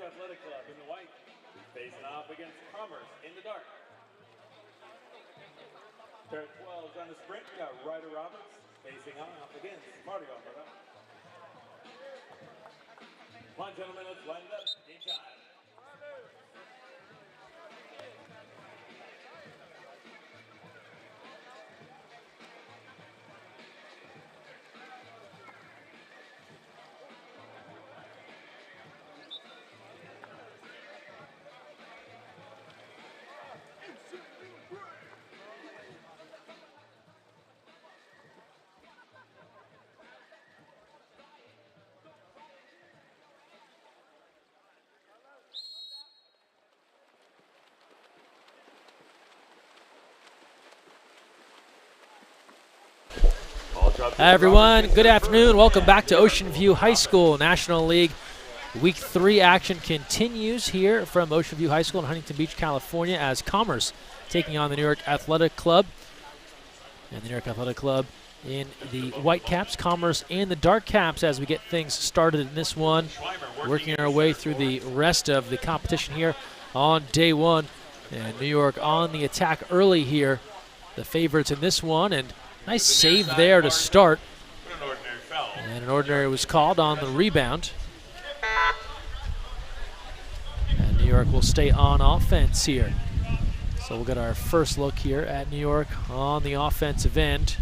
Athletic Club in the white, facing off against Commerce in the dark. Pair of 12s on the sprint, we got Ryder Roberts facing off against Marty Alberta. Come on, gentlemen, let's line it up. Game time. Hi everyone, good afternoon. Welcome back to Ocean View High School National League. Week 3 action continues here from Ocean View High School in Huntington Beach, California, as Commerce taking on the New York Athletic Club. And the New York Athletic Club in the white caps, Commerce in the dark caps as we get things started in this one. Working our way through the rest of the competition here on day 1. And New York on the attack early here. The favorites in this one, and nice save there to start. And an ordinary was called on the rebound. And New York will stay on offense here. So we'll get our first look here at New York on the offensive end.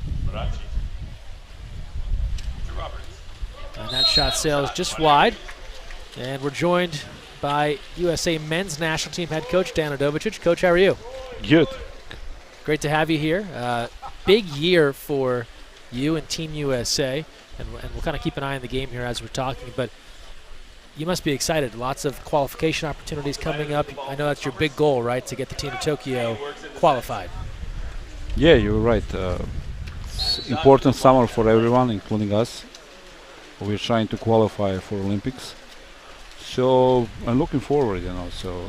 And that shot sails just wide. And we're joined by USA men's national team head coach Dan Odovicic. Coach, how are you? Good. Great to have you here. Big year for you and Team USA, and we'll kind of keep an eye on the game here as we're talking, but you must be excited. Lots of qualification opportunities coming up. I know that's your big goal, right, to get the team to Tokyo qualified. Yeah, you're right. It's important summer for everyone, including us. We're trying to qualify for Olympics. So I'm looking forward, so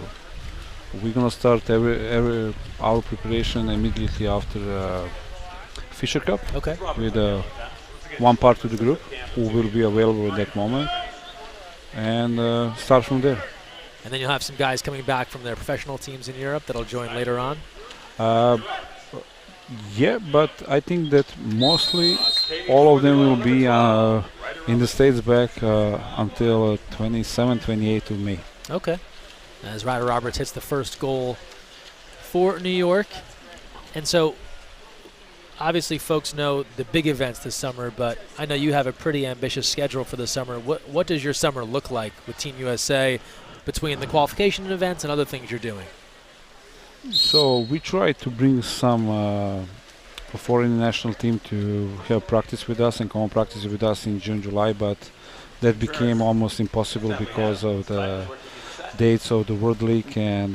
we're gonna start our preparation immediately after Fisher Cup. Okay. With one part of the group who will be available at that moment, and start from there. And then you'll have some guys coming back from their professional teams in Europe that'll join later on. Yeah, but I think that mostly all of them will be in the States back until 27, 28 of May. Okay. As Ryder Roberts hits the first goal for New York. And so, obviously folks know the big events this summer, but I know you have a pretty ambitious schedule for the summer. What does your summer look like with Team USA between the qualification events and other things you're doing? So we try to bring some foreign national team to have practice with us and come practice with us in June, July, but that became almost impossible because of the dates of the World League and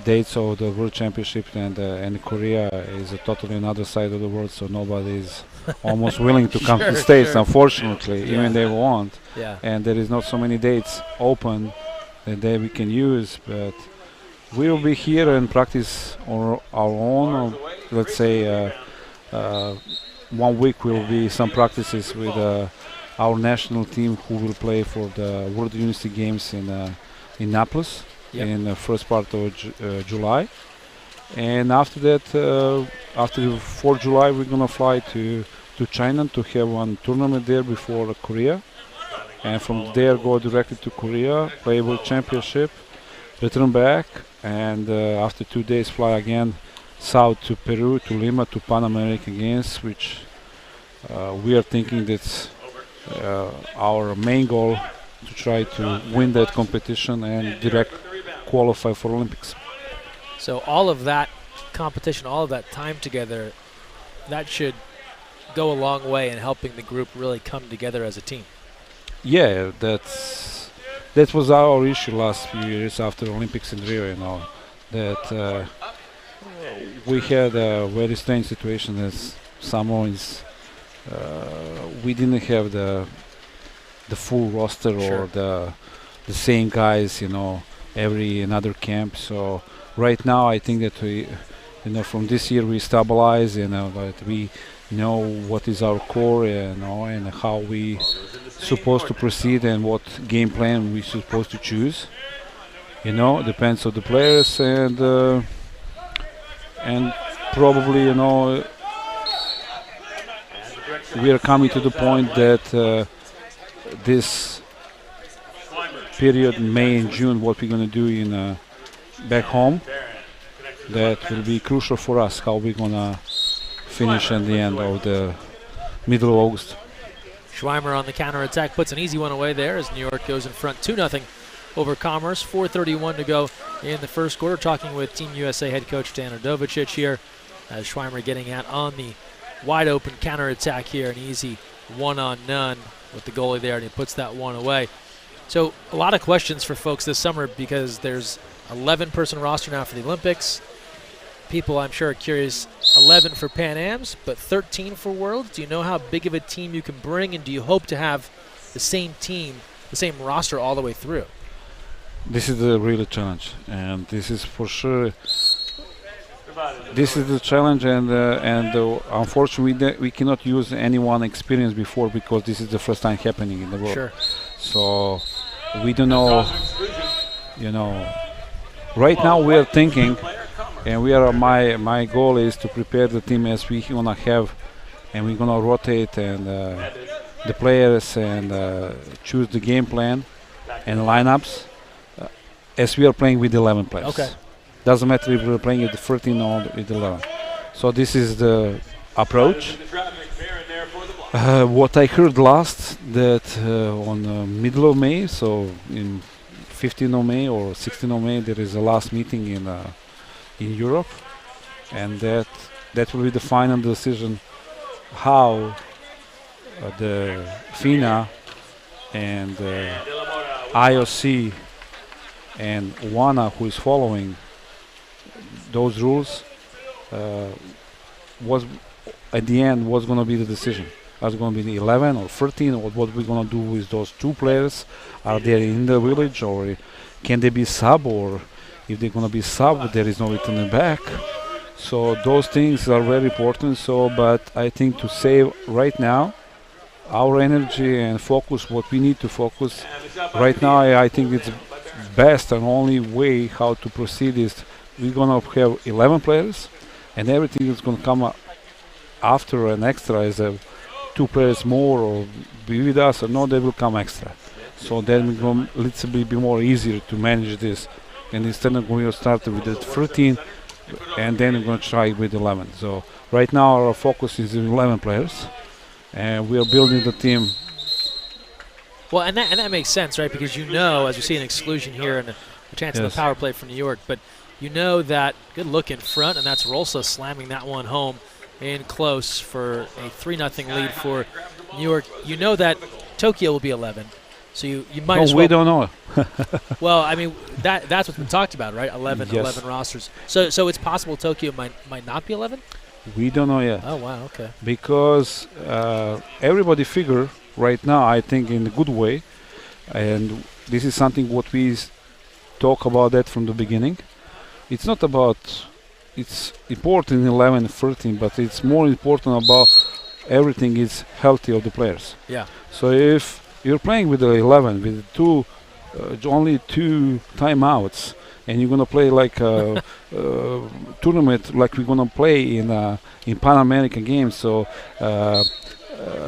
dates of the World Championship, and Korea is a totally another side of the world, so nobody is almost willing to come to the States, unfortunately, even they want. Yeah. And there is not so many dates open that we can use, but we will be here and practice on our own. Or let's say 1 week will be some practices with our national team who will play for the World University Games in Naples in the first part of July. And after that, after 4th July, we're going to fly to China to have one tournament there before Korea. And from there, go directly to Korea, play World Championship, return back, and after 2 days, fly again south to Peru, to Lima, to Pan American Games, which we are thinking that's our main goal, to try to win that competition and direct qualify for Olympics. So all of that competition, all of that time together, that should go a long way in helping the group really come together as a team. Yeah, that was our issue last few years after Olympics in Rio, that we had a very strange situation as Samoans. We didn't have the full roster or the same guys, every another camp. So right now I think that we, from this year we stabilize, but we know what is our core, and how we supposed to proceed and what game plan we supposed to choose. Depends on the players and probably we are coming to the point that this period, May and June, what we're going to do in back home, that will be crucial for us, how we're going to finish at the end of the middle of August. Schweimer on the counterattack puts an easy one away there as New York goes in front 2-0 over Commerce. 4:31 to go in the first quarter. Talking with Team USA head coach Dan Radovicic here as Schweimer getting out on the wide open counterattack here. An easy one-on-none with the goalie there, and he puts that one away. So a lot of questions for folks this summer because there's 11-person roster now for the Olympics. People, I'm sure, are curious. 11 for Pan Ams, but 13 for Worlds. Do you know how big of a team you can bring, and do you hope to have the same team, the same roster all the way through? This is the real challenge, and this is for sure. This is the challenge, and unfortunately, we cannot use anyone experienced before because this is the first time happening in the world. Sure. So we don't know. Right now we are thinking. And my goal is to prepare the team as we gonna have, and we're gonna rotate and the players and choose the game plan and lineups as we are playing with 11 players. Okay. Doesn't matter if we're playing with 13 or with 11. So this is the approach. What I heard last that on middle of May, so in 15 of May or 16 of May, there is a last meeting in Europe, and that will be the final decision how the FINA and IOC and WANA, who is following those rules, was at the end what's going to be the decision. Are it going to be 11 or 13, or what we're going to do with those two players? Are they in the village, or can they be sub, or if they're going to be sub, there is no returning back. So those things are very important. But I think to save right now our energy and focus what we need to focus right now, I think it's best and only way how to proceed is we're going to have 11 players, and everything is going to come after an extra is 2 players more or be with us or no, they will come extra. So then we're going to little bit be more easier to manage this. And instead of going to start with the 13, and then we're going to try with 11. So right now our focus is 11 players, and we are building the team. Well, and that makes sense, right? Because as we see an exclusion here and a chance of the power play for New York, but that good look in front, and that's Rolsa slamming that one home in close for a 3-0 lead for New York. That Tokyo will be 11. So you might as well. We don't know. Well, I mean that's what's been talked about, right? 11 rosters. So it's possible Tokyo might not be 11. We don't know yet. Oh wow, okay. Because everybody figure right now, I think in a good way, and this is something what we talk about that from the beginning. It's not about it's important 11, 13, but it's more important about everything is healthy of the players. Yeah. So if you're playing with the 11 with only 2 timeouts, and you're gonna play like a tournament like we're gonna play in Pan American Games. So you're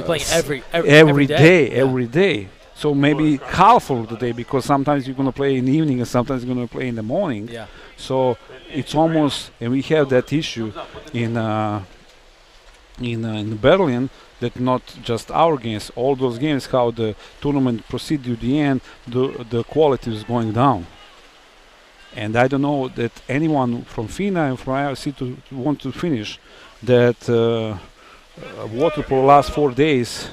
playing every day. So maybe half of the day, because sometimes you're gonna play in the evening and sometimes you're gonna play in the morning. Yeah. So it's almost, and we have that issue in Berlin, that not just our games, all those games, how the tournament proceed to the end, the quality is going down. And I don't know that anyone from FINA and from IRC to want to finish that water for the last 4 days,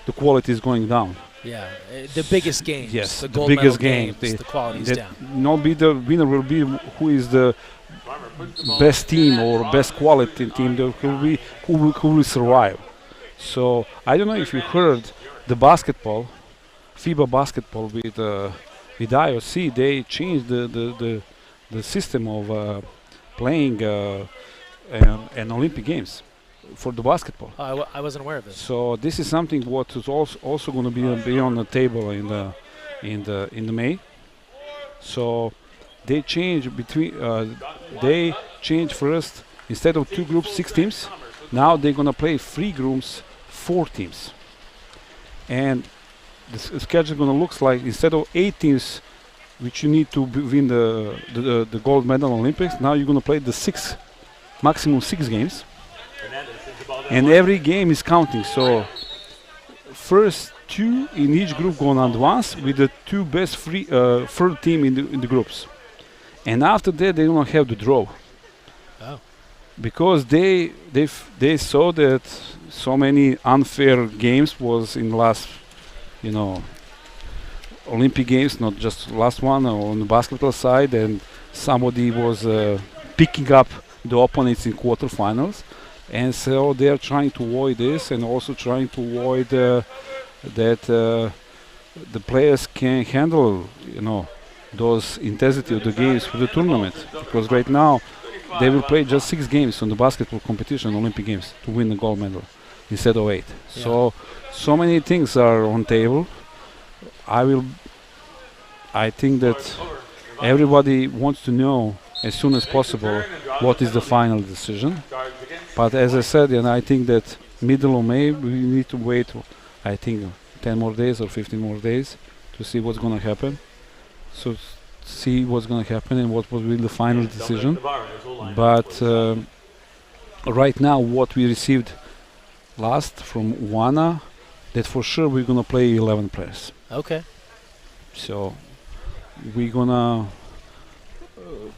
the quality is going down. Yeah, the biggest games. Yes, the the biggest game. The quality is down. Not be the winner will be who is the best team or best quality team that will be who will survive. So I don't know if you heard the basketball, FIBA basketball with IOC. They changed the system of playing an Olympic Games. for the basketball. I wasn't aware of this. So this is something what is also going to be on the table in the May. So they change first, instead of 2 groups, 6 teams. Now they're going to play 3 groups, 4 teams. And the schedule going to look like, instead of 8 teams, which you need to win the gold medal Olympics, now you're going to play the maximum 6 games. And every game is counting. So first 2 in each group going to advance with the 2 best third team in the groups. And after that, they don't have the draw. Oh. Because they saw that so many unfair games was in the last, Olympic Games, not just last one on the basketball side, and somebody was picking up the opponents in quarterfinals, and so they are trying to avoid this, and also trying to avoid that the players can handle, those intensity of the games for the tournament, because right now they will play just 6 games on the basketball competition, Olympic Games, to win the gold medal instead of 8. Yeah. So many things are on table. I think that everybody wants to know as soon as possible what is the final decision. But as I said, and I think that middle of May we need to wait, I think 10 more days or 15 more days to see what's going to happen. So see what's going to happen and what will be the final decision. But right now what we received last from WANA, that for sure we're going to play 11 players. Okay. So we're going to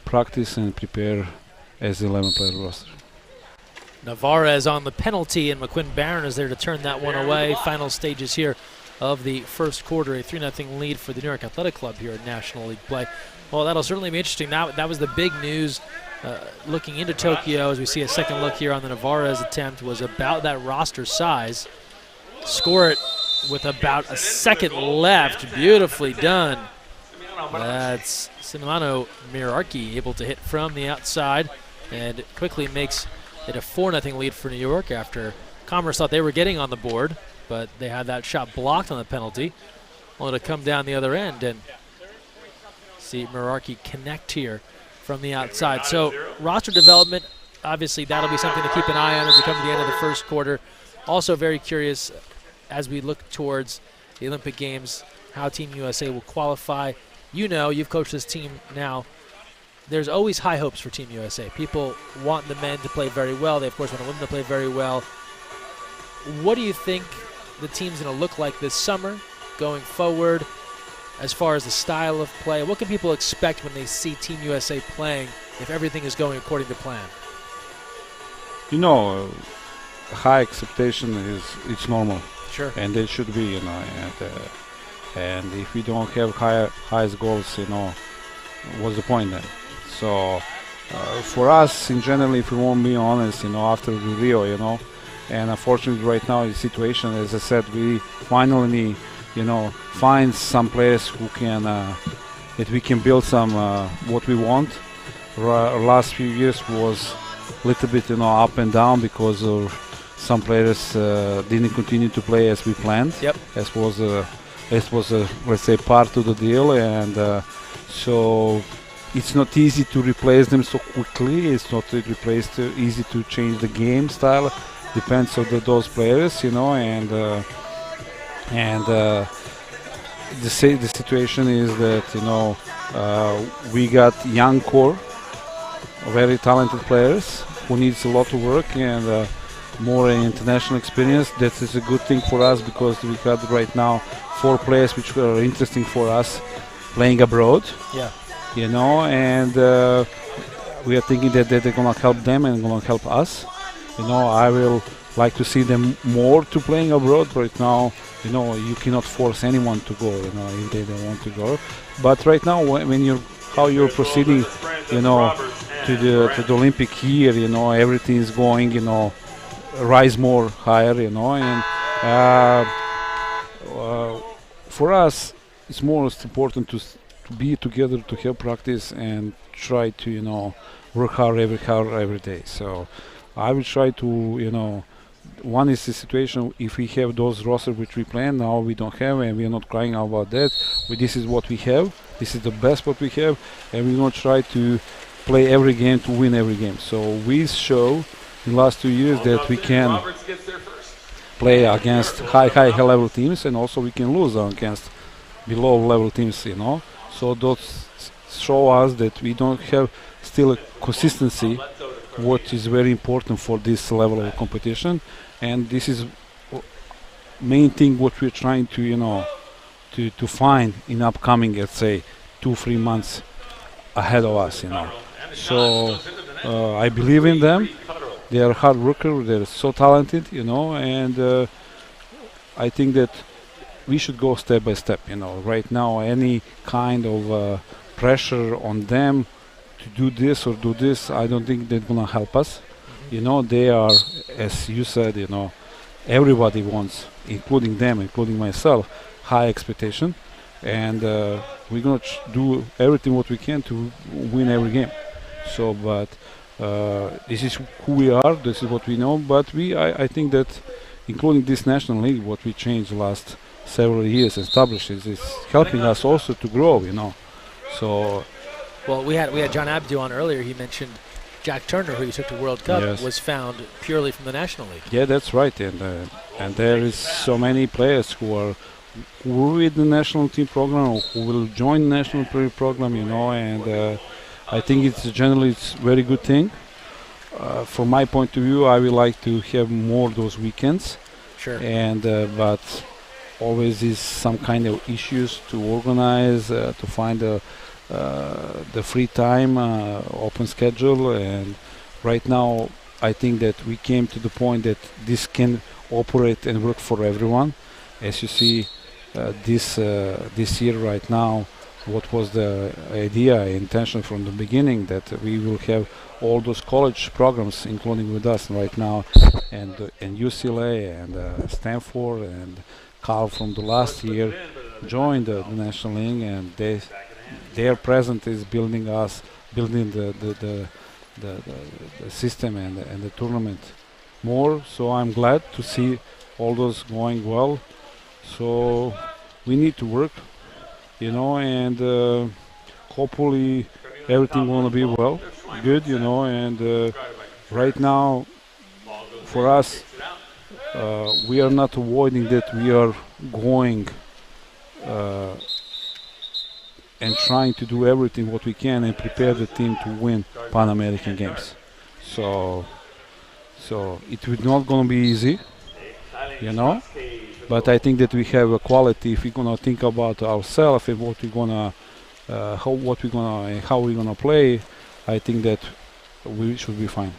practice and prepare as 11-player roster. Navarez on the penalty, and McQuinn Barron is there to turn that one away. Final stages here of the first quarter, a 3-0 lead for the New York Athletic Club here at National League play. Well, that'll certainly be interesting. That was the big news looking into Tokyo, as we see a second look here on the Navarez attempt, was about that roster size. Score it with about a second left. Beautifully done. That's Sinamano Mirarki able to hit from the outside and quickly makes it a 4-0 lead for New York after Commerce thought they were getting on the board, but they had that shot blocked on the penalty, only to come down the other end and see Mirarki connect here from the outside. So roster development, obviously that'll be something to keep an eye on as we come to the end of the first quarter. Also very curious as we look towards the Olympic Games, how Team USA will qualify. You've coached this team now. There's always high hopes for Team USA. People want the men to play very well. They, of course, want the women to play very well. What do you think the team's going to look like this summer going forward as far as the style of play? What can people expect when they see Team USA playing if everything is going according to plan? High expectation it's normal. Sure. And it should be, and if we don't have highest goals, what's the point then? So for us, in general, if we won't be honest, after Rio, and unfortunately right now the situation, as I said, we finally, find some players who can, that we can build some what we want. Last few years was a little bit, up and down because of some players didn't continue to play as we planned. Yep. As was let's say part of the deal, and so it's not easy to replace them so quickly. It's not easy to change the game style. Depends on those players, and the situation is that we got young core, very talented players who needs a lot of work and more international experience. That is a good thing for us because we got right now 4 players which are interesting for us playing abroad. Yeah. And we are thinking that they're gonna help them and gonna help us. I will like to see them more to playing abroad. Right now, you cannot force anyone to go, if they don't want to go. But right now, when you're proceeding, to the Olympic year, everything is going, rise more higher, and for us, it's most important to be together, to have practice and try to, work hard every day. So I will try to, one is the situation if we have those rosters which we plan now we don't have, and we are not crying about that. This is what we have. This is the best what we have, and we're gonna try to play every game to win every game. So we show in the last 2 years that we can play against high level teams, and also we can lose against below level teams. So those show us that we don't have still a consistency, what is very important for this level of competition, and this is main thing what we're trying to to find in upcoming, let's say, 2-3 months ahead of us. So I believe in them. They are hard workers. They're so talented, and I think that we should go step by step. Right now, any kind of pressure on them to do this or do this, I don't think they're gonna help us. They are, as you said, everybody wants, including them, including myself, high expectation, and we're gonna do everything what we can to win every game. So, but this is who we are. This is what we know. But I think that, including this national league, what we changed the last several years, established, is helping us also to grow. So. Well, we had John Abdu on earlier. He mentioned Jack Turner, who you took to World Cup, yes, was found purely from the National League. Yeah, that's right. And there is so many players who are with the national team program or who will join the national program, and I think it's very good thing. From my point of view, I would like to have more those weekends. Sure. And but always is some kind of issues to organize, to find the free time, open schedule, and right now I think that we came to the point that this can operate and work for everyone. As you see, this year right now, what was the idea, intention from the beginning, that we will have all those college programs, including with us right now, and UCLA and Stanford and Cal from the last year joined the National League, and their presence is building the system and the tournament more. So I'm glad to see all those going well. So we need to work, and hopefully everything gonna be good, and right now for us, we are not avoiding that. We are going and trying to do everything what we can and prepare the team to win Pan American Games. So it will not gonna be easy, but I think that we have a quality. If we're gonna think about ourselves and what we're gonna, how we're gonna play, I think that we should be fine.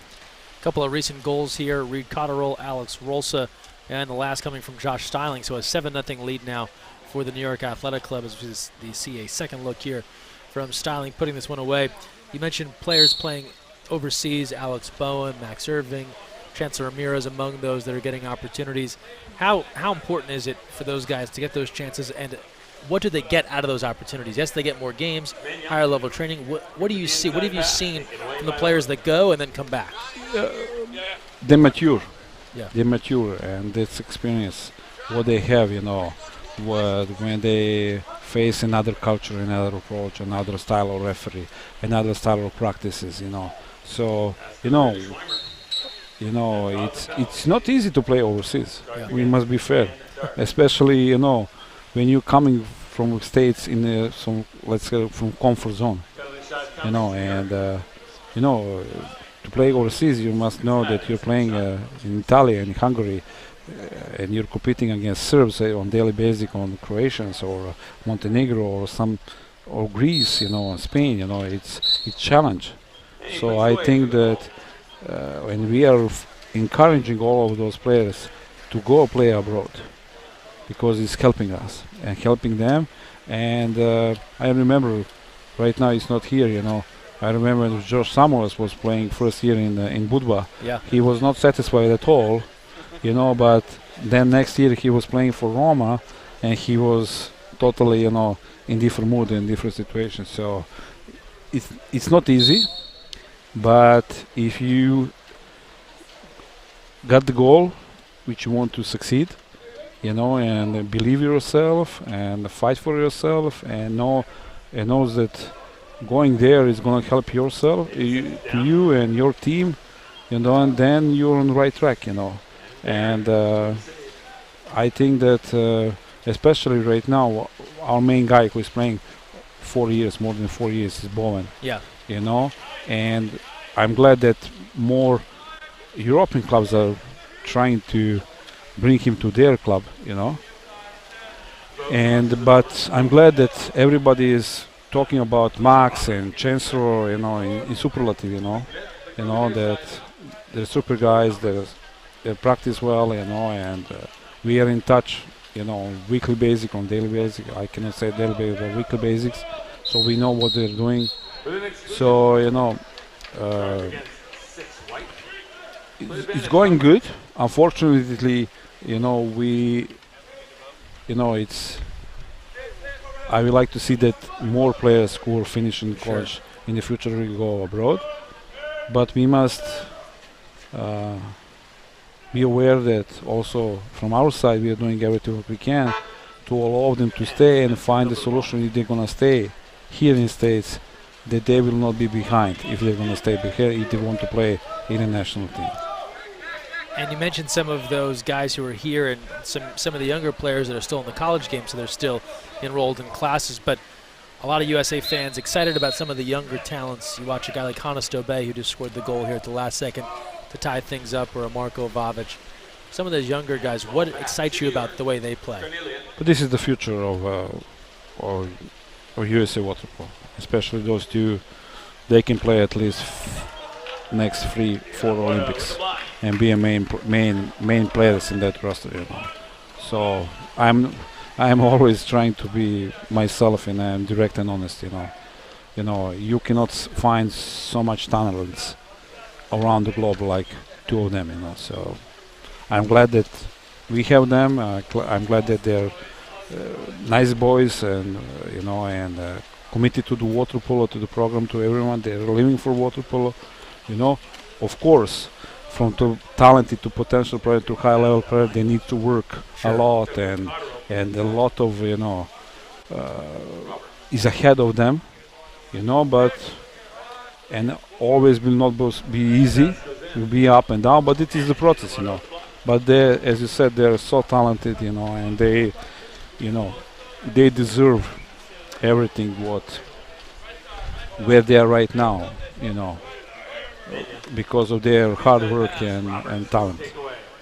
A couple of recent goals here: Reed Cotterill, Alex Rolsa, and the last coming from Josh Styling. So a 7-0 lead now for the New York Athletic Club, as we see a second look here from Styling, putting this one away. You mentioned players playing overseas: Alex Bowen, Max Irving, Chancellor Ramirez among those that are getting opportunities. How important is it for those guys to get those chances, and what do they get out of those opportunities? Yes, they get more games, higher level training. What do you see? What have you seen from the players that go and then come back? They mature. Yeah. They mature, and that's experience. What they have, when they face another culture, another approach, another style of referee, another style of practices, So, it's not easy to play overseas. Yeah. We must be fair, especially when you're coming from states in some, let's say, from comfort zone, and to play overseas, you must know that you're playing in Italy and Hungary, and you're competing against Serbs on daily basis, on Croatians or Montenegro or Greece, and Spain. It's challenge. So I think that when we are encouraging all of those players to go play abroad, because it's helping us and helping them. And I remember, right now it's not here, I remember when George Samuels was playing first year in Budva. Yeah. He was not satisfied at all, but then next year he was playing for Roma, and he was totally, in different mood, in different situations. So it's not easy, but if you got the goal which you want to succeed, and believe yourself and fight for yourself, and knows that going there is going to help yourself, to you and your team, and then you're on the right track, And I think that especially right now, our main guy who is playing 4 years, more than 4 years, is Bowen. Yeah. And I'm glad that more European clubs are trying to bring him to their club, But I'm glad that everybody is talking about Max and Chancellor, in superlative, that they're super guys, they practice well, and we are in touch, weekly basic, on daily basic. I cannot say daily basic, but weekly basics, so we know what they're doing. So, it's going good. Unfortunately, I would like to see that more players who are finishing college in the future will go abroad. But we must be aware that also from our side we are doing everything what we can to allow them to stay and find a solution if they're going to stay here in the States, that they will not be behind if they're going to stay here if they want to play in a national team. And you mentioned some of those guys who are here and some of the younger players that are still in the college game, so they're still enrolled in classes. But a lot of USA fans excited about some of the younger talents. You watch a guy like Hannes Dobé, who just scored the goal here at the last second to tie things up, or a Marko Vavic. Some of those younger guys, what excites you about the way they play? But this is the future of USA water polo, especially those two. They can play at least next 3-4 Olympics and be a main players in that roster. So I'm always trying to be myself, and I'm direct and honest. You cannot find so much talents around the globe like two of them. So I'm glad that we have them. I'm glad that they're nice boys, and committed to the water polo, to the program, to everyone. They're living for water polo. Of course, from talented to potential player to high level player, they need to work a lot, and a lot of is ahead of them, but and always will not be easy, will be up and down, but it is the process, But they, as you said, they're so talented, and they deserve everything where they are right now, because of their hard work and talent.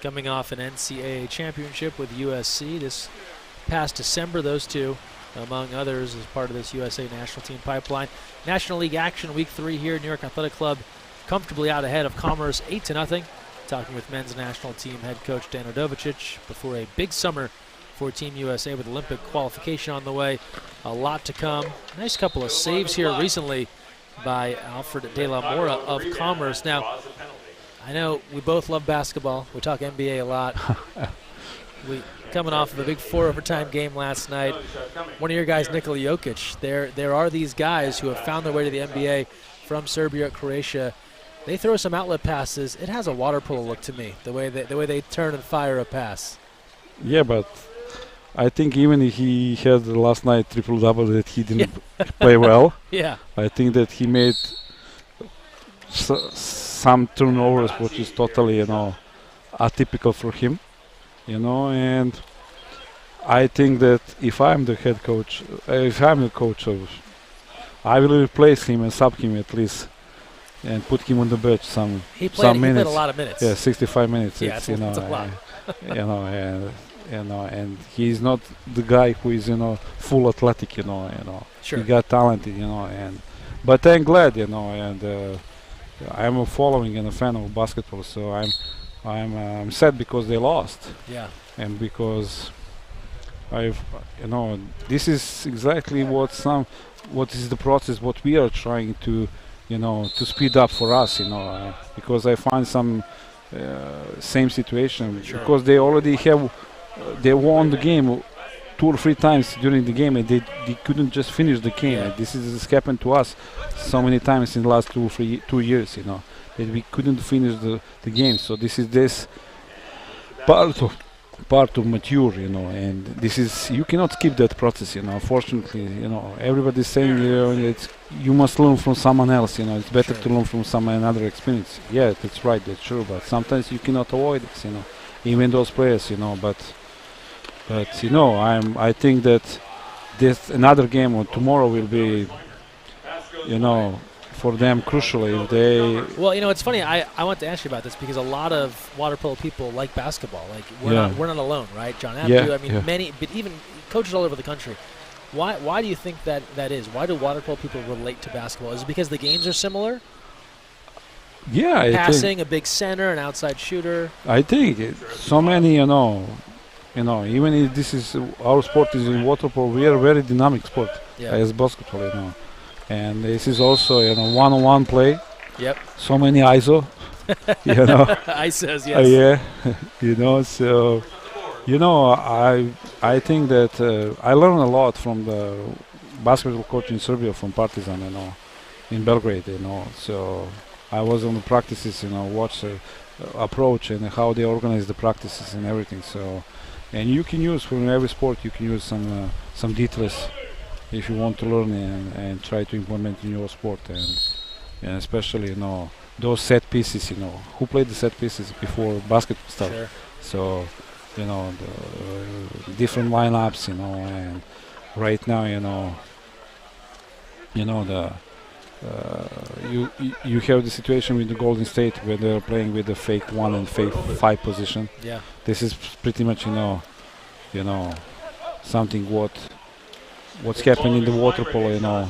Coming off an NCAA championship with USC this past December, those two, among others, as part of this USA national team pipeline. National League action week 3 here, New York Athletic Club comfortably out ahead of Commerce 8-0. Talking with men's national team head coach Dan Radovicic before a big summer for Team USA with Olympic qualification on the way. A lot to come. Nice couple of saves here recently by Alfred De La Mora of Commerce. Now, I know we both love basketball. We talk NBA a lot. We coming off of a big 4 overtime game last night. One of your guys, Nikola Jokic. There are these guys who have found their way to the NBA from Serbia, Croatia. They throw some outlet passes. It has a water polo look to me, the way they turn and fire a pass. Yeah, but I think even if he had last night triple-double that he didn't play well. Yeah. I think that he made some turnovers, which is totally, atypical for him, and I think that if I'm the head coach, I will replace him and sub him at least, and put him on the bench some minutes. He played a lot of minutes. Yeah, 65 minutes. Yeah, it's a lot. And he's not the guy who is full athletic. Sure. He got talented. But I'm glad. And I'm a following and a fan of basketball. So I'm sad because they lost. Yeah. And because this is exactly what is the process, what we are trying to to speed up for us, because I find some same situation. Sure. Because they already have, they won the game 2 or 3 times during the game, and they couldn't just finish the game. Yeah. This happened to us so many times in the last 2 years, that we couldn't finish the game. So this part of mature, and this is, you cannot skip that process, Fortunately, everybody's saying, you must learn from someone else, it's better to learn from some another experience. Yeah, that's right, that's true, but sometimes you cannot avoid this, even those players, but I think that this another game or tomorrow will be, for them crucial if they. Well, it's funny. I want to ask you about this because a lot of water polo people like basketball. Like we're not alone, right? John Abdu, many, but even coaches all over the country. Why do you think that is? Why do water polo people relate to basketball? Is it because the games are similar? Yeah, passing, a big center, an outside shooter. I think so many, even if this is our sport is in water polo, we are a very dynamic sport as basketball, and this is also one-on-one play. Yep. So many ISO, ISOs, yes. So I think that I learned a lot from the basketball coach in Serbia, from Partizan, in Belgrade, So I was on the practices, watch the approach and how they organize the practices and everything. So, and you can use from every sport, you can use some details if you want to learn and try to implement in your sport, and especially those set pieces. Who played the set pieces before basketball started? Sure. So the different lineups, and right now you have the situation with the Golden State where they're playing with the fake 1 and fake 5 position. Yeah. This is pretty much something what's happened in the water polo, I don't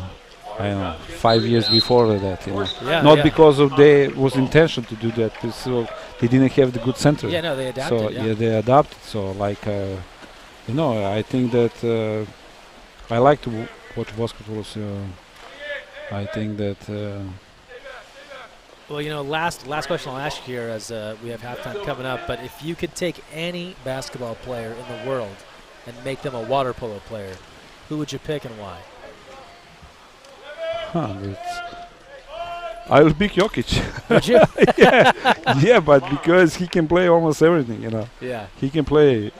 know, 5 years before that, not because of they was intention to do that, so they didn't have the good center. Yeah, no, they adapted. So they adapted. So I think that I like to watch basketball. So I think that. Well, last question I'll ask you here, as we have halftime coming up. But if you could take any basketball player in the world and make them a water polo player, who would you pick and why? I will pick Jokic. Would you? yeah, but because he can play almost everything, Yeah. He can play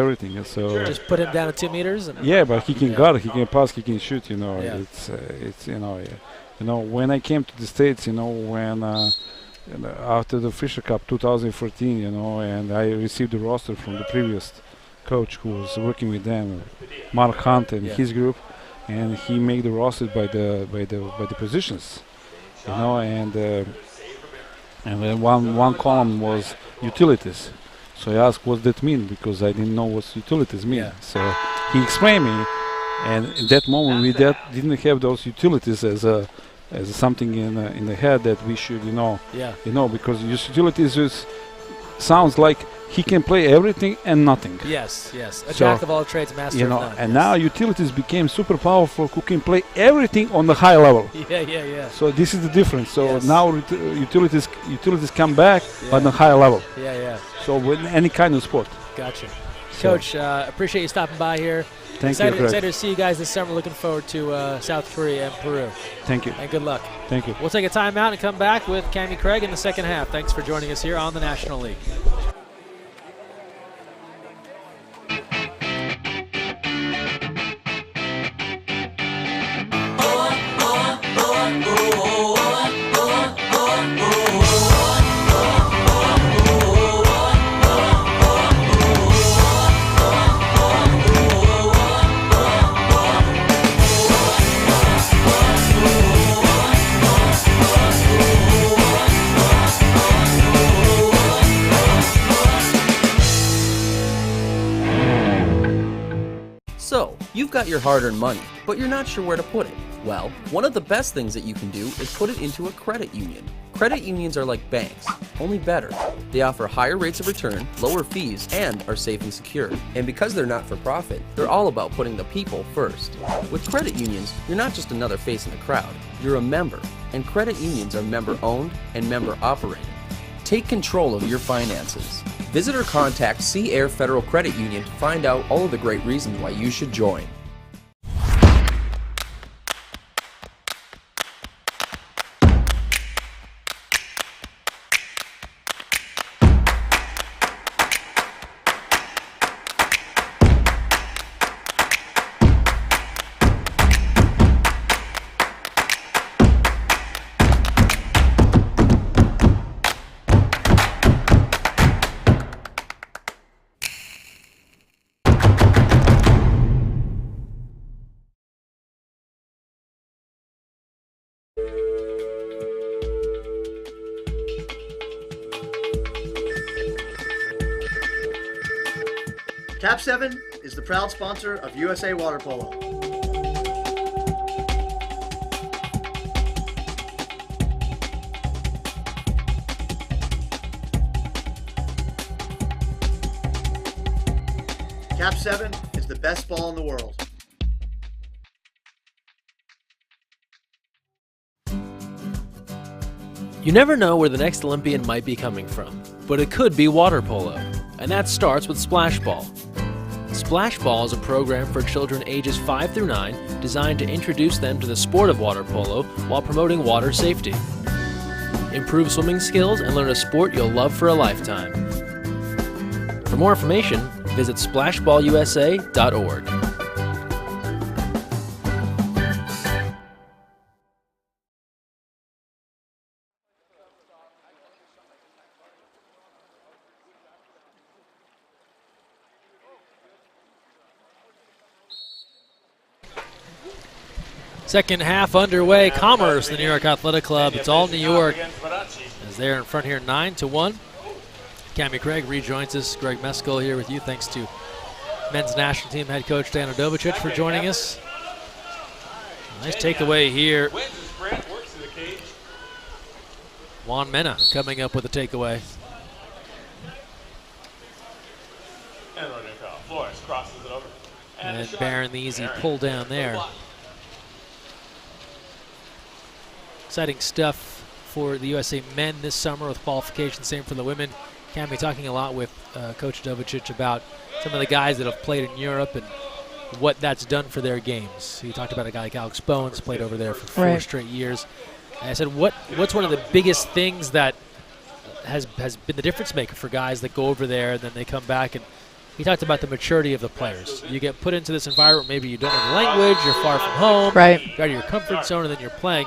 everything. So just put him down at 2 meters. Yeah, but he can guard, he can pass, he can shoot. Yeah. It's when I came to the States, when after the Fisher Cup 2014, and I received the roster from the previous coach who was working with them, Mark Hunt and his group, and he made the roster by the positions, and then one column was utilities. So I asked what that mean, because I didn't know what utilities mean. Yeah. So he explained me, and in that moment we didn't have those utilities as something in the head that we should because utilities sounds like he can play everything and nothing. Yes. A jack of all trades, master of none. And now utilities became super powerful, who can play everything on the high level. Yeah. So this is the difference. So now utilities come back on the high level. Yeah. So with any kind of sport. Gotcha. Coach, appreciate you stopping by here. Thank you, Greg. Excited to see you guys this summer. Looking forward to South Korea and Peru. Thank you. And good luck. Thank you. We'll take a timeout and come back with Cammie Craig in the second half. Thanks for joining us here on the National League. So, you've got your hard-earned money, but you're not sure where to put it. Well, one of the best things that you can do is put it into a credit union. Credit unions are like banks, only better. They offer higher rates of return, lower fees, and are safe and secure. And because they're not for profit, they're all about putting the people first. With credit unions, you're not just another face in the crowd, you're a member. And credit unions are member-owned and member-operated. Take control of your finances. Visit or contact Sea Air Federal Credit Union to find out all of the great reasons why you should join. Cap 7 is the proud sponsor of USA Water Polo. Cap 7 is the best ball in the world. You never know where the next Olympian might be coming from, but it could be water polo, and that starts with Splash Ball. Splash Ball is a program for children ages 5 through 9 designed to introduce them to the sport of water polo while promoting water safety. Improve swimming skills and learn a sport you'll love for a lifetime. For more information, visit splashballusa.org. Second half underway. Commerce, the New York Athletic Club. It's all New York as they're in front here 9-1. Cammie Craig rejoins us. Greg Meskel here with you. Thanks to men's national team head coach Dan Udovicic for joining us. Nice takeaway here. Juan Mena coming up with a takeaway. And Barron the easy pull down there. Exciting stuff for the USA men this summer with qualification, same for the women. Cammie talking a lot with Coach Udovicic about some of the guys that have played in Europe and what that's done for their games. He talked about a guy like Alex Bowen's played over there for 4 straight years. And I said, what's one of the biggest things that has been the difference maker for guys that go over there and then they come back? And he talked about the maturity of the players. You get put into this environment, maybe you don't know the language, you're far from home, right, you're out of your comfort zone, and then you're playing.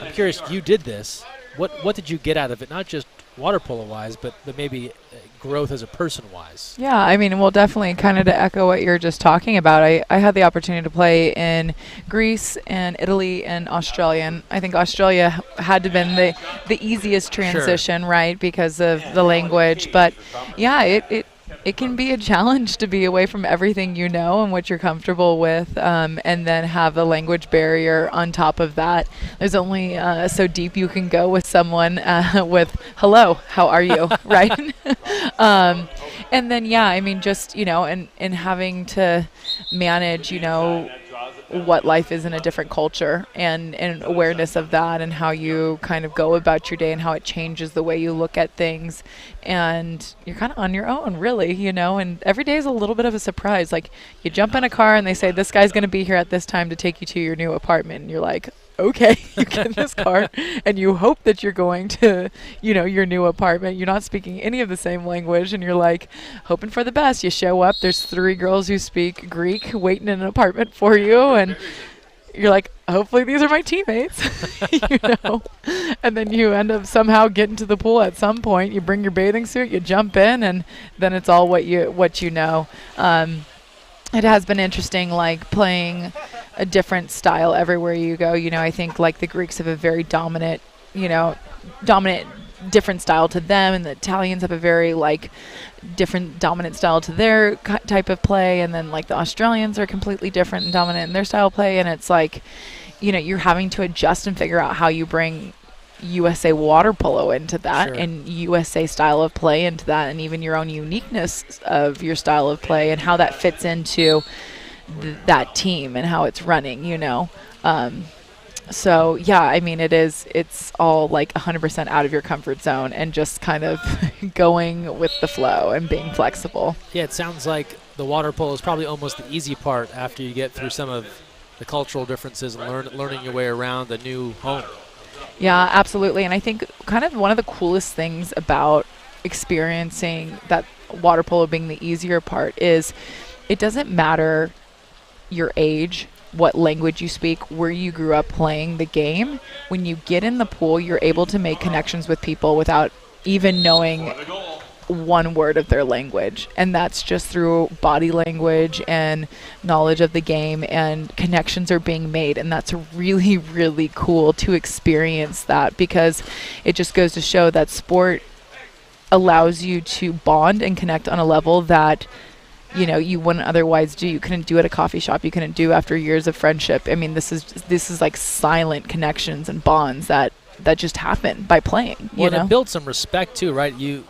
I'm curious, you did this. What did you get out of it? Not just water polo-wise, but maybe growth as a person-wise. Yeah, I mean, well, definitely kind of to echo what you're just talking about. I had the opportunity to play in Greece and Italy and Australia, and I think Australia had to have been the easiest transition, right, because of the language. But, yeah, it can be a challenge to be away from everything you know and what you're comfortable with, and then have a language barrier on top of that. There's only so deep you can go with someone with, hello, how are you, right? And then, yeah, I mean, just, and having to manage, what life is in a different culture and awareness of that and how you kind of go about your day and how it changes the way you look at things. And you're kind of on your own, really, and every day is a little bit of a surprise. Like, you jump in a car and they say, this guy's going to be here at this time to take you to your new apartment. And you're like, okay, you get in this car and you hope that you're going to, your new apartment. You're not speaking any of the same language and you're like hoping for the best. You show up, there's 3 girls who speak Greek waiting in an apartment for you, and you're like, hopefully these are my teammates, and then you end up somehow getting to the pool at some point. You bring your bathing suit, you jump in, and then it's all what you know. It has been interesting, like, playing a different style everywhere you go. I think, like, the Greeks have a very dominant different style to them, and the Italians have a very, like, different dominant style to their type of play, and then, like, the Australians are completely different and dominant in their style of play, and it's like, you're having to adjust and figure out how you bring USA water polo into that, and USA style of play into that, and even your own uniqueness of your style of play and how that fits into that team and how it's running, So, yeah, I mean, it's all like 100% out of your comfort zone and just kind of going with the flow and being flexible. Yeah, it sounds like the water polo is probably almost the easy part after you get through some of the cultural differences and learning your way around a new home. Yeah, absolutely. And I think kind of one of the coolest things about experiencing that water polo being the easier part is it doesn't matter your age, what language you speak, where you grew up playing the game. When you get in the pool, you're able to make connections with people without even knowing one word of their language, and that's just through body language and knowledge of the game, and connections are being made, and that's really, really cool to experience that, because it just goes to show that sport allows you to bond and connect on a level that you wouldn't otherwise do. You couldn't do at a coffee shop. You couldn't do after years of friendship. I mean, this is like silent connections and bonds that just happen by playing. Well, you know, it builds some respect too, right? You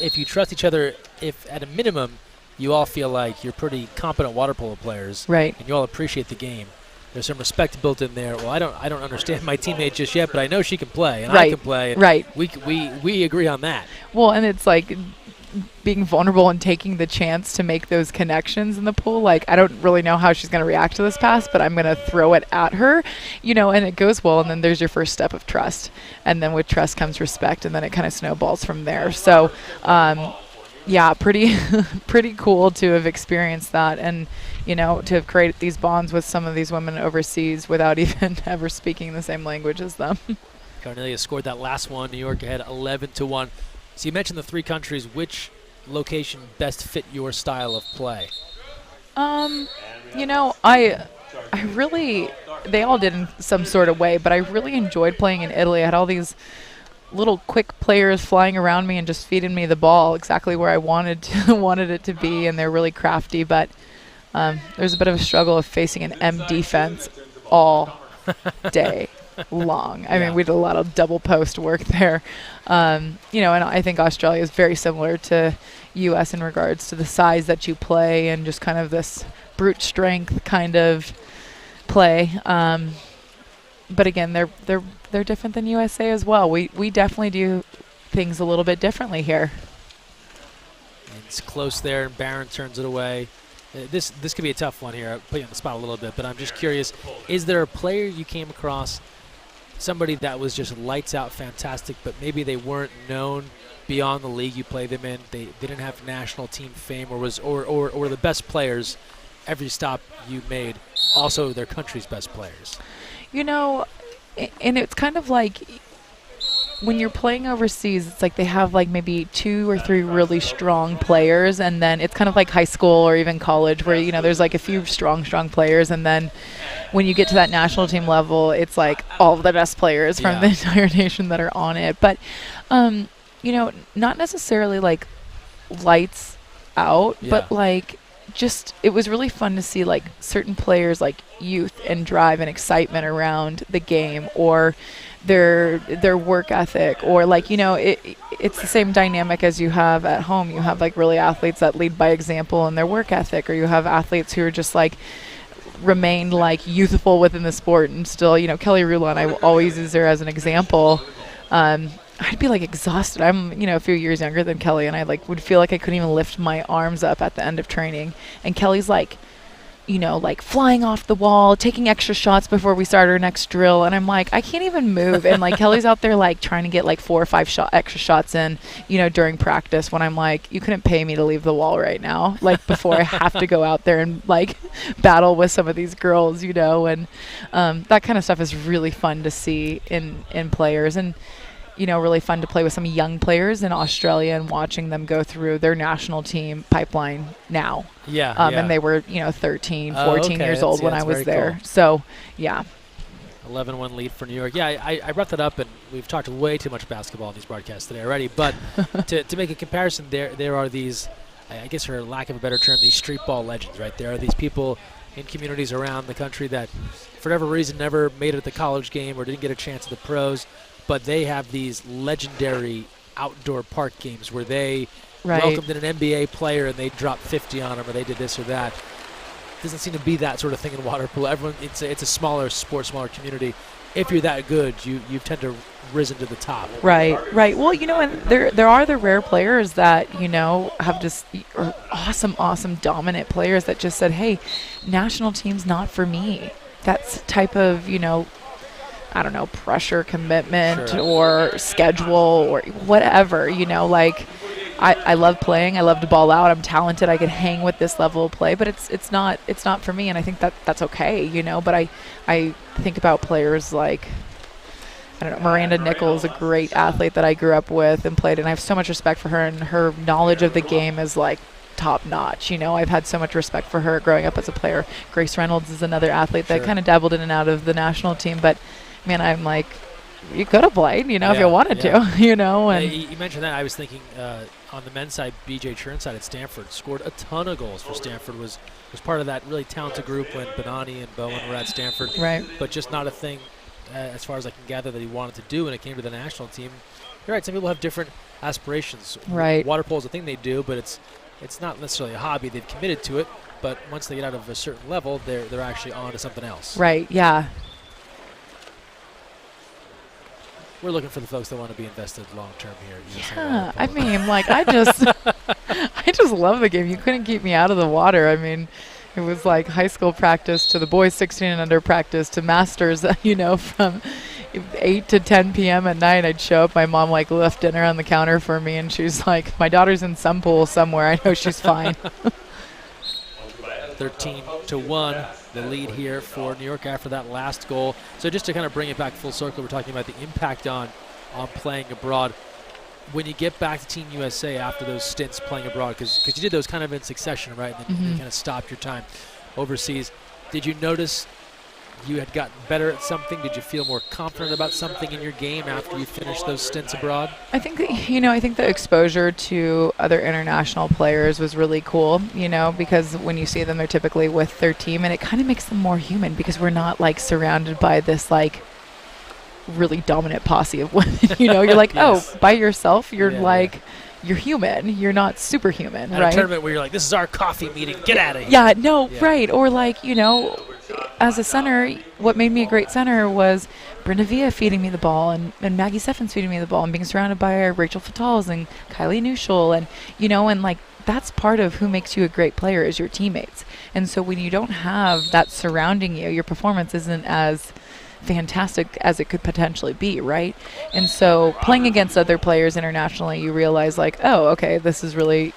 if you trust each other, if at a minimum you all feel like you're pretty competent water polo players, right? And you all appreciate the game. There's some respect built in there. Well, I don't understand my teammate just yet, but I know she can play, and I can play. And right. We agree on that. Well, and it's like being vulnerable and taking the chance to make those connections in the pool. Like, I don't really know how she's going to react to this pass, but I'm going to throw it at her, and it goes well. And then there's your first step of trust. And then with trust comes respect, and then it kind of snowballs from there. So, yeah, pretty cool to have experienced that, and to have created these bonds with some of these women overseas without even ever speaking the same language as them. Cornelia scored that last one. New York ahead 11-1. So you mentioned the three countries. Which location best fit your style of play? I really, they all did in some sort of way, but I really enjoyed playing in Italy. I had all these little quick players flying around me and just feeding me the ball exactly where I wanted it to be, and they're really crafty. But there's a bit of a struggle of facing an M defense all day long. I mean, we did a lot of double post work there. And I think Australia is very similar to U.S. in regards to the size that you play and just kind of this brute strength kind of play. But again, they're different than USA as well. We definitely do things a little bit differently here. It's close there, and Barron turns it away. This could be a tough one here. I'll put you on the spot a little bit, but I'm just curious, is there a player you came across, somebody that was just lights out fantastic, but maybe they weren't known beyond the league you play them in? They didn't have national team fame, or the best players every stop you made also their country's best players? And it's kind of like when you're playing overseas, it's like they have like maybe 2 or 3 really strong players, and then it's kind of like high school or even college where, there's like a few strong players, and then when you get to that national team level, it's like all of the best players from the entire nation that are on it. But, not necessarily like lights out, but like just it was really fun to see like certain players like youth and drive and excitement around the game, or their work ethic, or like it's the same dynamic as you have at home. You have like really athletes that lead by example in their work ethic, or you have athletes who are just like remain like youthful within the sport and still Kelly Rulon, I will always use her as an example. I'd be like exhausted. I'm, a few years younger than Kelly, and I like would feel like I couldn't even lift my arms up at the end of training. And Kelly's like, like flying off the wall, taking extra shots before we start our next drill. And I'm like, I can't even move. And like Kelly's out there like trying to get like 4 or 5 extra shots in, during practice, when I'm like, you couldn't pay me to leave the wall right now. Like before I have to go out there and like battle with some of these girls, and that kind of stuff is really fun to see in players. And really fun to play with some young players in Australia and watching them go through their national team pipeline now. And they were, 13, 14 years old when I was there. Cool. So, yeah. 11-1 lead for New York. Yeah, I brought that up, and we've talked way too much basketball in these broadcasts today already. But to make a comparison, there are these, I guess for lack of a better term, these street ball legends, right? There are these people in communities around the country that, for whatever reason, never made it at the college game or didn't get a chance at the pros. But they have these legendary outdoor park games where they welcomed in an NBA player and they dropped 50 on them, or they did this or that. Doesn't seem to be that sort of thing in water polo. Everyone, it's a smaller sport, smaller community. If you're that good, you tend to risen to the top. Right. Well, and there are the rare players that have just awesome, dominant players that just said, "Hey, national team's not for me." That's type of I don't know, pressure, commitment, or schedule, or whatever, like I love playing. I love to ball out. I'm talented. I can hang with this level of play, but it's not for me. And I think that's okay, but I think about players like, I don't know, Miranda Nichols, a great athlete that I grew up with and played, and I have so much respect for her, and her knowledge of the game is like top notch. I've had so much respect for her growing up as a player. Grace Reynolds is another athlete that kind of dabbled in and out of the national team, but man, I'm like, you could have played, if Yeah, you wanted to, and You mentioned that. I was thinking on the men's side, B.J. Churnside at Stanford scored a ton of goals for Stanford, was part of that really talented group when Benani and Bowen were at Stanford. Right. But just not a thing, as far as I can gather, that he wanted to do when it came to the national team. You're right, some people have different aspirations. Right. Water polo is a thing they do, but it's not necessarily a hobby. They've committed to it, but once they get out of a certain level, they're actually on to something else. right, yeah. We're looking for the folks that want to be invested long term here. At USA Yeah, Water I Polo. mean, like, I just love the game. You couldn't keep me out of the water. I mean, it was like high school practice to the boys 16 and under practice to masters, from 8 to 10 p.m. at night. I'd show up. My mom, left dinner on the counter for me, and she's like, my daughter's in some pool somewhere. I know she's fine. 13-1, the lead here for New York after that last goal. So just to kind of bring it back full circle, we're talking about the impact on playing abroad. When you get back to Team USA after those stints playing abroad, because you did those kind of in succession, right? And then you kind of stopped your time overseas. Did you notice you had gotten better at something? Did you feel more confident about something in your game after you finished those stints abroad? I think that, I think the exposure to other international players was really cool, because when you see them, they're typically with their team, and it kind of makes them more human because we're not surrounded by this really dominant posse of women. You're like, Yes. oh, by yourself, you're Yeah. you're human. You're not superhuman, At right? a tournament where you're like, this is our coffee meeting, get out of here. Yeah, no, Yeah. right. Or as a center, what made me a great center was Brenda Villa feeding me the ball and Maggie Steffens feeding me the ball and being surrounded by Rachel Fatals and Kylie Neuschel and that's part of who makes you a great player is your teammates. And so when you don't have that surrounding you, your performance isn't as fantastic as it could potentially be, right? And so playing against other players internationally, you realize oh, okay, this is really,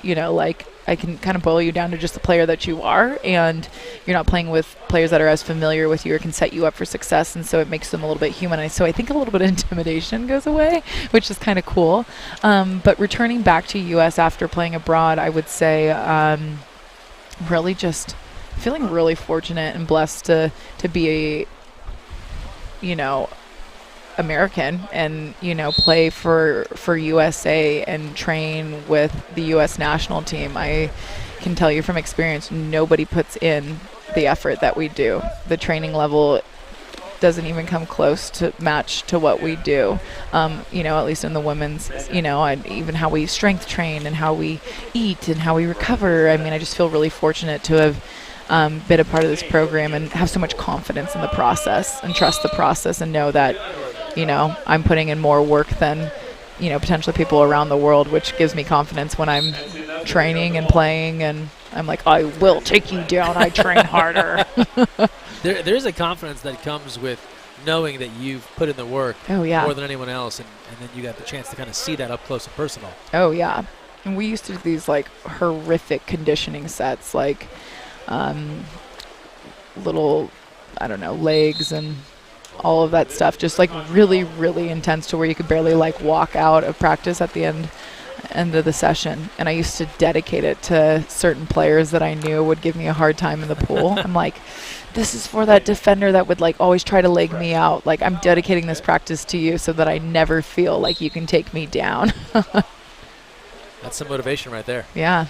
I can kind of boil you down to just the player that you are, and you're not playing with players that are as familiar with you or can set you up for success, and so it makes them a little bit human. So I think a little bit of intimidation goes away, which is kind of cool. But returning back to U.S. after playing abroad, I would say really just feeling really fortunate and blessed to be American and play for USA and train with the US national team. I can tell you from experience, nobody puts in the effort that we do. The training level doesn't even come close to match to what we do, at least in the women's, and even how we strength train and how we eat and how we recover. I mean, I just feel really fortunate to have been a part of this program and have so much confidence in the process and trust the process and know that, I'm putting in more work than, potentially people around the world, which gives me confidence when I'm training and playing, and I'm like, I will take you down. I train harder. There's a confidence that comes with knowing that you've put in the work more than anyone else, and then you got the chance to kind of see that up close and personal. Oh, yeah. And we used to do these, horrific conditioning sets, little, legs and all of that stuff, just really, really intense to where you could barely walk out of practice at the end of the session. And I used to dedicate it to certain players that I knew would give me a hard time in the pool. I'm like, this is for that defender that would always try to leg me out. I'm dedicating this practice to you so that I never feel like you can take me down. That's some motivation right there. Yeah.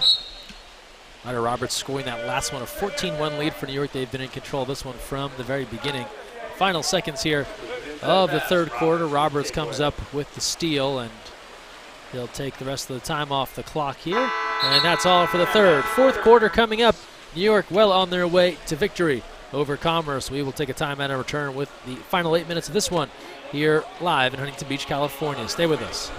Ryder Roberts scoring that last one, a 14-1 lead for New York. They've been in control of this one from the very beginning. Final seconds here of the third quarter. Roberts comes up with the steal, and he'll take the rest of the time off the clock here. And that's all for the third. Fourth quarter coming up. New York well on their way to victory over Commerce. We will take a timeout and return with the final 8 minutes of this one here live in Huntington Beach, California. Stay with us.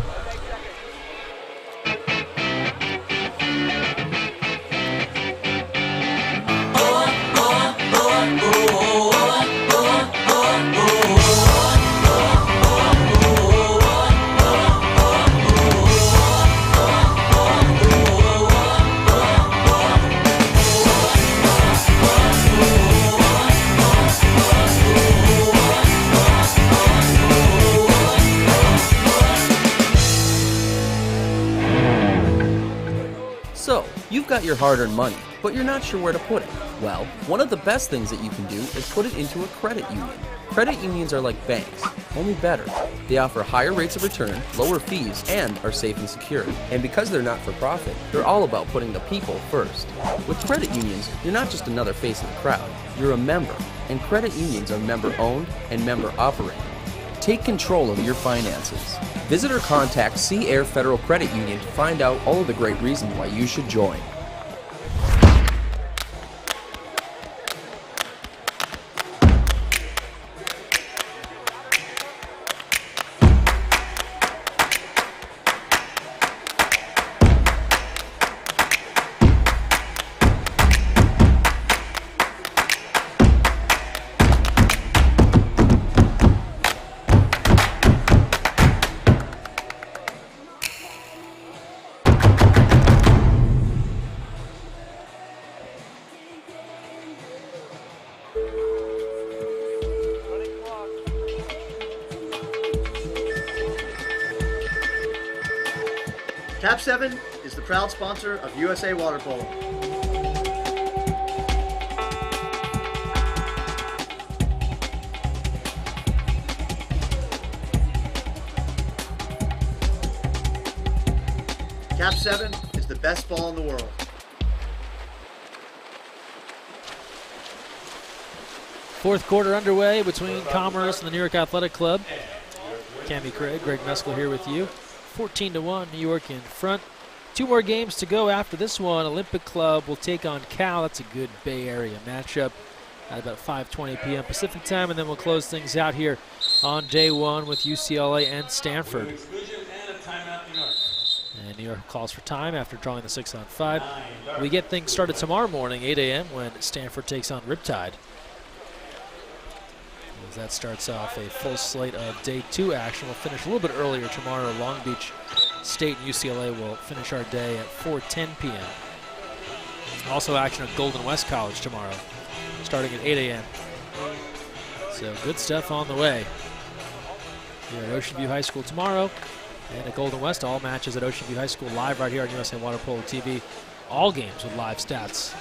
So, you've got your hard-earned money, but you're not sure where to put it. Well, one of the best things that you can do is put it into a credit union. Credit unions are like banks, only better. They offer higher rates of return, lower fees, and are safe and secure. And because they're not for profit, they're all about putting the people first. With credit unions, you're not just another face of the crowd, you're a member. And credit unions are member-owned and member-operated. Take control of your finances. Visit or contact Sea Air Federal Credit Union to find out all of the great reasons why you should join. Cap 7 is the proud sponsor of USA Water Polo. Cap 7 is the best ball in the world. Fourth quarter underway between Commerce and the New York Athletic Club. Cammie Craig, Greg Meskel here with you. 14-1, New York in front. 2 more games to go after this one. Olympic Club will take on Cal. That's a good Bay Area matchup at about 5:20 p.m. Pacific time, and then we'll close things out here on day 1 with UCLA and Stanford. And New York calls for time after drawing the 6-on-5. We get things started tomorrow morning, 8 a.m., when Stanford takes on Riptide. As that starts off a full slate of day 2 action. We'll finish a little bit earlier tomorrow. Long Beach State and UCLA will finish our day at 4:10 p.m. Also action at Golden West College tomorrow, starting at 8 a.m. So good stuff on the way here at Ocean View High School tomorrow. And at Golden West, all matches at Ocean View High School live right here on USA Water Polo TV. All games with live stats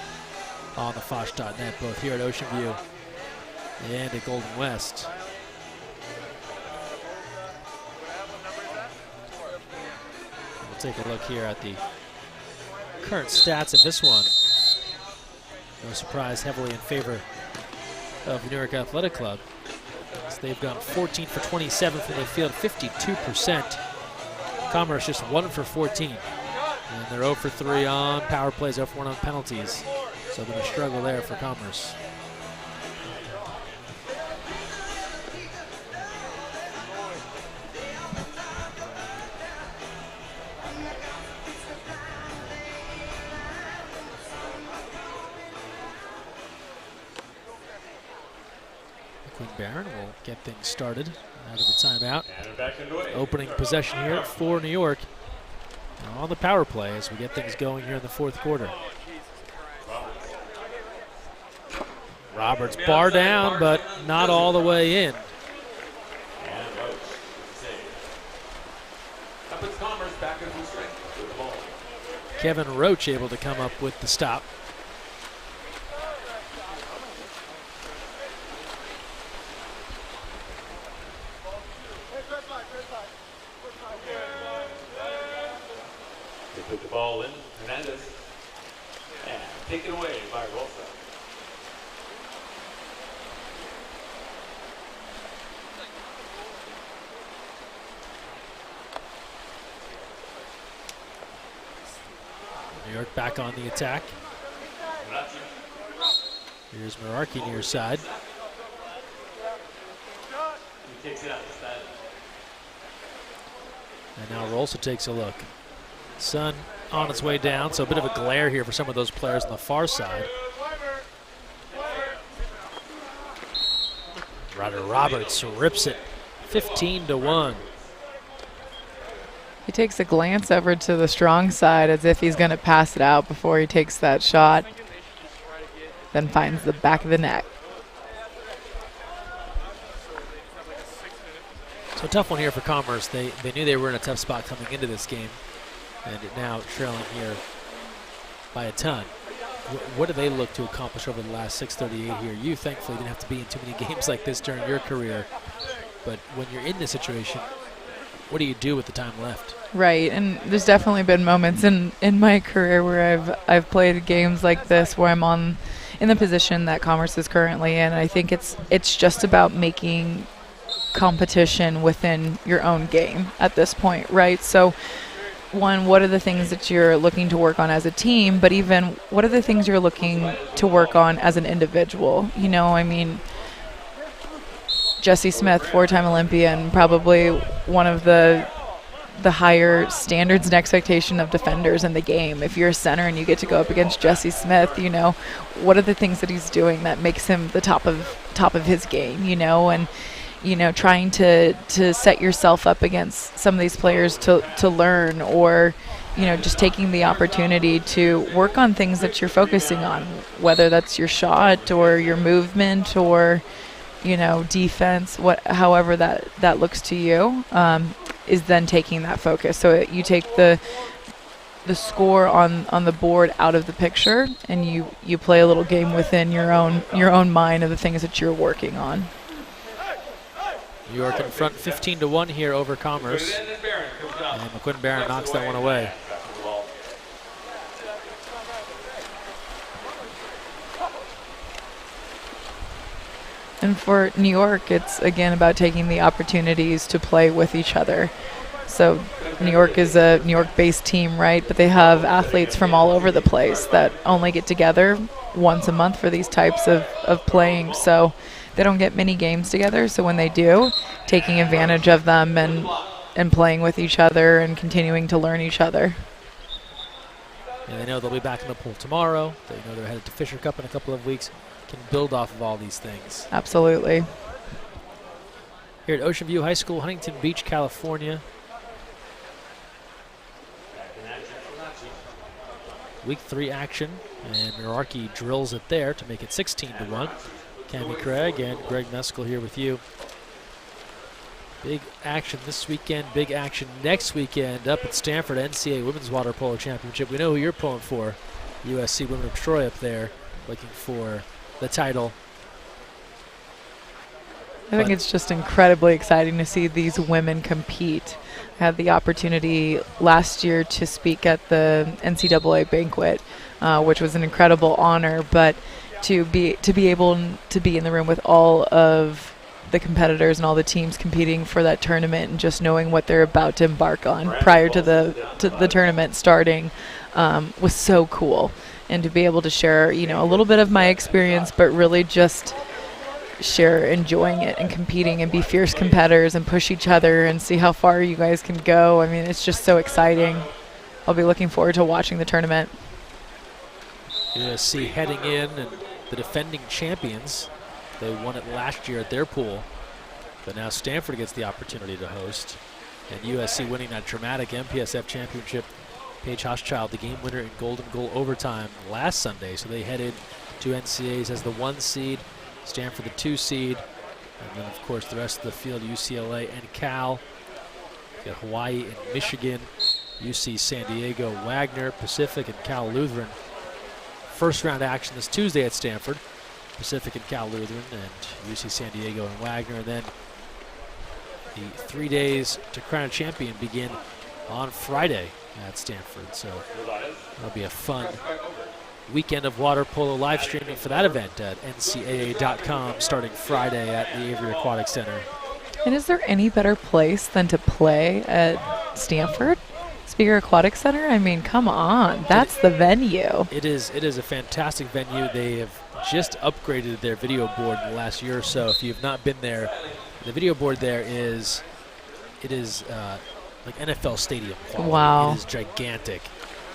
on the Foch.net, both here at Ocean View and at Golden West. We'll take a look here at the current stats of this one. No surprise, heavily in favor of the New York Athletic Club. So they've gone 14 for 27 from the field, 52%. Commerce just 1 for 14. And they're 0 for 3 on power plays, 0 for 1 on penalties. So been a struggle there for Commerce. Quinn Barron will get things started out of the timeout. Opening possession here for New York on the power play as we get things going here in the fourth quarter. Roberts bar down, but not all the way in. Kevin Roach able to come up with the stop. They put the ball in, Hernandez, and taken away by Rosa. New York back on the attack. Here's Merarkey near side. He takes it out. And now Rolsa takes a look. Sun on its way down, so a bit of a glare here for some of those players on the far side. Ryder Roberts rips it 15-1. He takes a glance over to the strong side as if he's going to pass it out before he takes that shot, then finds the back of the net. So a tough one here for Commerce. They knew they were in a tough spot coming into this game, and now trailing here by a ton. What do they look to accomplish over the last 638 here? You thankfully didn't have to be in too many games like this during your career. But when you're in this situation, what do you do with the time left? Right, and there's definitely been moments in my career where I've played games like this where I'm in the position that Commerce is currently in. I think it's just about making competition within your own game at this point, right? So one, what are the things that you're looking to work on as a team, but even what are the things you're looking to work on as an individual? You know, I mean, Jessie Smith, 4-time Olympian, probably one of the higher standards and expectation of defenders in the game. If you're a center and you get to go up against Jessie Smith, you know, what are the things that he's doing that makes him the top of his game, you know, and you know, trying to set yourself up against some of these players to learn, or you know, just taking the opportunity to work on things that you're focusing on, whether that's your shot or your movement or you know, defense, however that looks to you, is then taking that focus. So you take the score on the board out of the picture, and you play a little game within your own mind of the things that you're working on. New York in front 15-1 here over Commerce. And McQuinn Barron knocks that one away. And for New York, it's again about taking the opportunities to play with each other. So New York is a New York-based team, right? But they have athletes from all over the place that only get together once a month for these types of playing. So they don't get many games together. So when they do, taking advantage of them and playing with each other and continuing to learn each other. And they know they'll be back in the pool tomorrow. They know they're headed to Fisher Cup in a couple of weeks. Can build off of all these things. Absolutely. Here at Ocean View High School, Huntington Beach, California. Week 3 action, and Milwaukee drills it there to make it 16-1. Cammie Craig and Greg Meskel here with you. Big action this weekend, big action next weekend up at Stanford NCAA Women's Water Polo Championship. We know who you're pulling for. USC Women of Troy up there looking for the title. I think it's just incredibly exciting to see these women compete. I had the opportunity last year to speak at the NCAA banquet, which was an incredible honor, but to be able to be in the room with all of the competitors and all the teams competing for that tournament and just knowing what they're about to embark on prior to the tournament starting was so cool. And to be able to share, you know, a little bit of my experience, but really just share enjoying it and competing and be fierce competitors and push each other and see how far you guys can go. I mean, it's just so exciting. I'll be looking forward to watching the tournament. USC heading in, and the defending champions. They won it last year at their pool, but now Stanford gets the opportunity to host. And USC winning that dramatic MPSF championship. Paige Hochschild, the game winner in Golden Goal overtime last Sunday. So they headed to NCAAs as the 1 seed, Stanford the 2 seed, and then of course the rest of the field, UCLA and Cal. You got Hawaii and Michigan, UC San Diego, Wagner, Pacific, and Cal Lutheran. First round action this Tuesday at Stanford. Pacific and Cal Lutheran and UC San Diego and Wagner. And then the 3 days to crown a champion begin on Friday at Stanford. So that'll be a fun weekend of water polo live streaming for that event at ncaa.com starting Friday at the Avery Aquatic Center. And is there any better place than to play at Stanford? Speaker Aquatic Center? I mean, come on. That's the venue. It is a fantastic venue. They have just upgraded their video board in the last year or so. If you've not been there, the video board there is like NFL stadium quality. Wow. It is gigantic.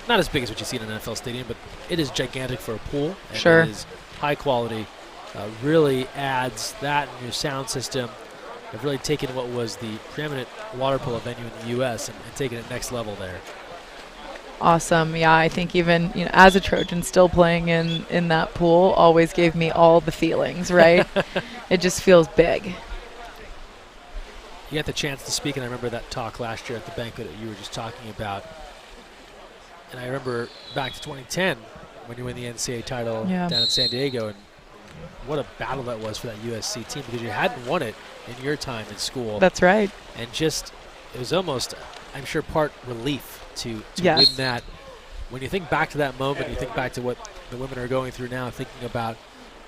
Not as big as what you see in an NFL stadium, but it is gigantic for a pool. And sure. It is high quality. Really adds that new sound system. They've really taken what was the preeminent water polo venue in the U.S. and taken it next level there. Awesome. Yeah, I think even, you know, as a Trojan, still playing in that pool always gave me all the feelings, right? It just feels big. You got the chance to speak, and I remember that talk last year at the banquet that you were just talking about. And I remember back to 2010 when you win the NCAA title Yeah. down in San Diego. And what a battle that was for that USC team, because you hadn't won it in your time in school. That's right. And just, it was almost, I'm sure, part relief to Yes. win that. When you think back to that moment, you think back to what the women are going through now, thinking about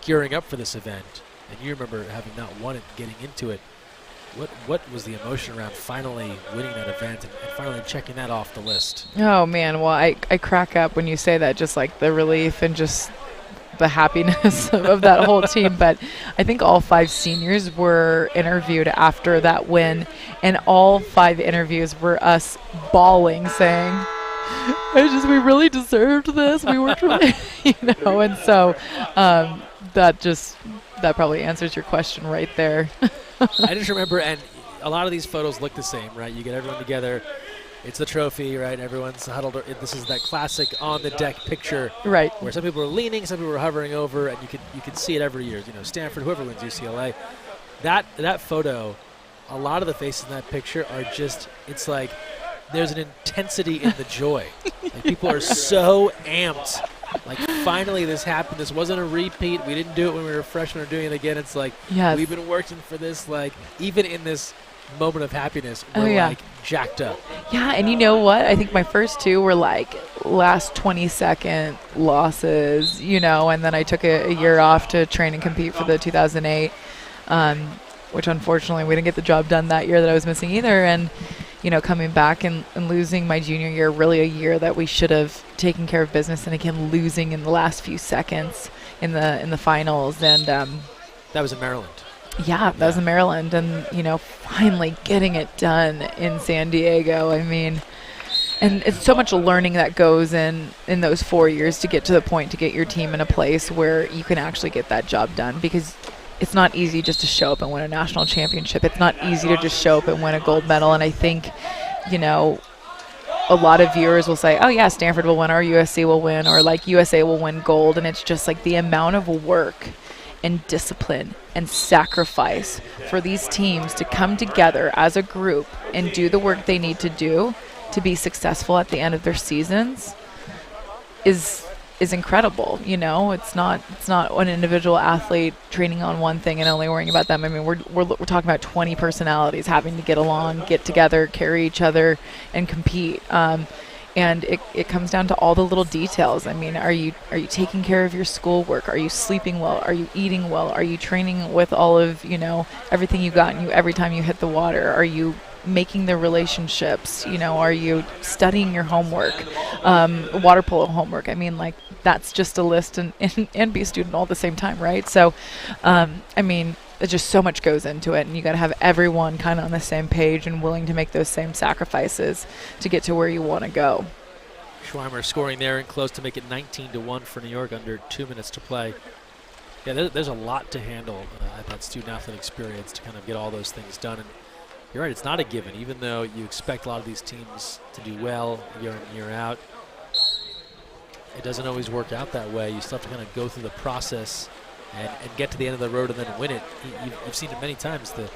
gearing up for this event, and you remember having not won it and getting into it. What was the emotion around finally winning that event and finally checking that off the list? Oh, man. Well, I crack up when you say that, just like the relief and just the happiness of that whole team. But I think all 5 seniors were interviewed after that win, and all 5 interviews were us bawling, saying, we really deserved this. We worked really, and so that probably answers your question right there. I just remember, and a lot of these photos look the same, right? You get everyone together. It's the trophy, right? Everyone's huddled. This is that classic on-the-deck picture, Right. where some people are leaning, some people are hovering over, and you can see it every year. Stanford, whoever wins UCLA. That photo, a lot of the faces in that picture are just, it's like there's an intensity in the joy. Like, people are so amped. Like, finally this happened. This wasn't a repeat. We didn't do it when we were freshmen or doing it again. It's like, Yes. we've been working for this. Like, even in this moment of happiness, Oh, we're yeah. like jacked up. Yeah, and you know what? I think my first 2 were like last 20-second losses, and then I took a year off to train and compete for the 2008, which unfortunately we didn't get the job done that year that I was missing either. And coming back and losing my junior year, really a year that we should have taken care of business, and again losing in the last few seconds in the finals. And That was in Maryland. yeah, that was in Maryland, and finally getting it done in San Diego. I mean, and it's so much learning that goes in those 4 years to get to the point to get your team in a place where you can actually get that job done, because it's not easy just to show up and win a national championship. It's not easy to just show up and win a gold medal. And I think, a lot of viewers will say, oh, yeah, Stanford will win, or USC will win, or like USA will win gold. And it's just like the amount of work and discipline and sacrifice for these teams to come together as a group and do the work they need to do to be successful at the end of their seasons is incredible. It's not an individual athlete training on one thing and only worrying about them. I mean, we're talking about 20 personalities having to get along, get together, carry each other, and compete. And it comes down to all the little details. I mean, are you taking care of your schoolwork? Are you sleeping well? Are you eating well? Are you training with all of everything you got in you every time you hit the water? Are you making the relationships? Are you studying your homework, water polo homework? I mean, like, that's just a list, and be a student all at the same time, right? So, I mean, it's just so much goes into it, and you got to have everyone kind of on the same page and willing to make those same sacrifices to get to where you want to go. Schweimer scoring there and close to make it 19-1 for New York under 2 minutes to play. Yeah, there's a lot to handle at that student-athlete experience to kind of get all those things done. And you're right, it's not a given, even though you expect a lot of these teams to do well year in, year out. It doesn't always work out that way. You still have to kind of go through the process and get to the end of the road and then win it. You've seen it many times. The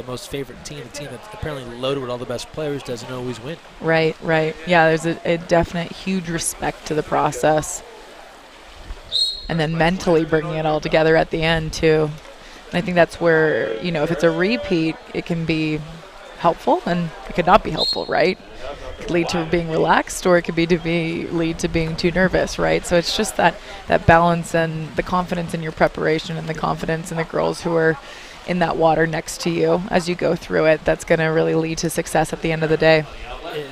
most favorite team, the team that's apparently loaded with all the best players, doesn't always win. Right. Yeah, there's a definite huge respect to the process. And then mentally bringing it all together at the end, too. And I think that's where, if it's a repeat, it can be helpful, and it could not be helpful, right? It could lead to being relaxed, or it could lead to being too nervous, right? So it's just that balance and the confidence in your preparation and the confidence in the girls who are in that water next to you as you go through it, that's going to really lead to success at the end of the day.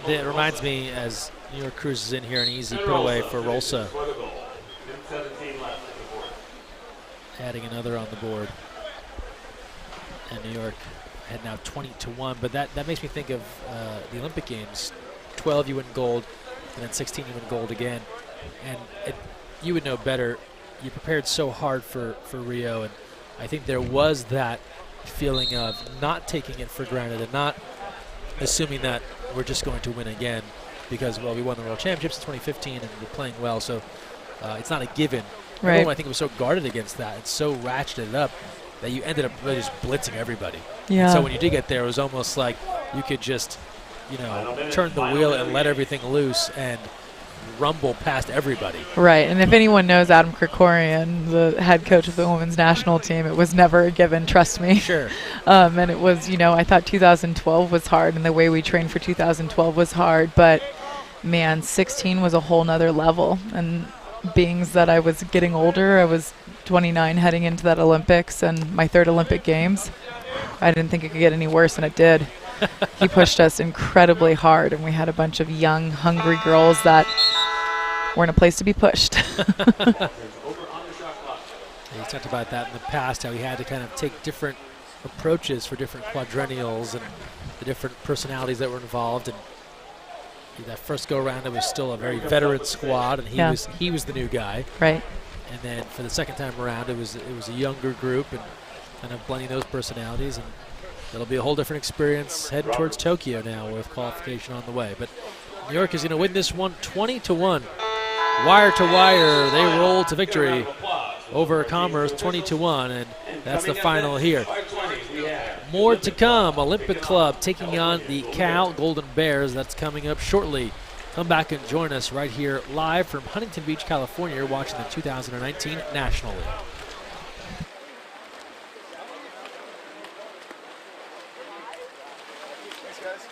It reminds me, as New York cruises in here, an easy put away for Rolsa. Adding another on the board. And New York had now 20-1, but that makes me think of the Olympic Games. 12 you win gold, and then 16 you win gold again. And you would know better. You prepared so hard for Rio, and I think there was that feeling of not taking it for granted and not assuming that we're just going to win again because, well, we won the World Championships in 2015 and we're playing well, so it's not a given. Right. Everyone, I think, was so guarded against that. It's so ratcheted up that you ended up really just blitzing everybody. Yeah. And so when you did get there, it was almost like you could just, turn the wheel and let everything loose. And rumble past everybody. Right, and if anyone knows Adam Krikorian, the head coach of the women's national team, it was never a given, trust me. Sure. And it was, I thought 2012 was hard, and the way we trained for 2012 was hard, but man, 16 was a whole nother level. And being that I was getting older, I was 29 heading into that Olympics and my third Olympic Games, I didn't think it could get any worse, and it did. He pushed us incredibly hard, and we had a bunch of young, hungry girls that weren't a place to be pushed. He talked about that in the past, how he had to kind of take different approaches for different quadrennials and the different personalities that were involved. And that first go-around, it was still a very veteran squad, and he was the new guy. Right. And then for the second time around, it was a younger group, and kind of blending those personalities. And it'll be a whole different experience heading towards Tokyo now with qualification on the way. But New York is going to win this one 20-1. Wire to wire, they roll to victory over Commerce 20-1, and that's the final here. More to come. Olympic Club taking on the Cal Golden Bears. That's coming up shortly. Come back and join us right here live from Huntington Beach, California. You're watching the 2019 National League. Thanks, guys.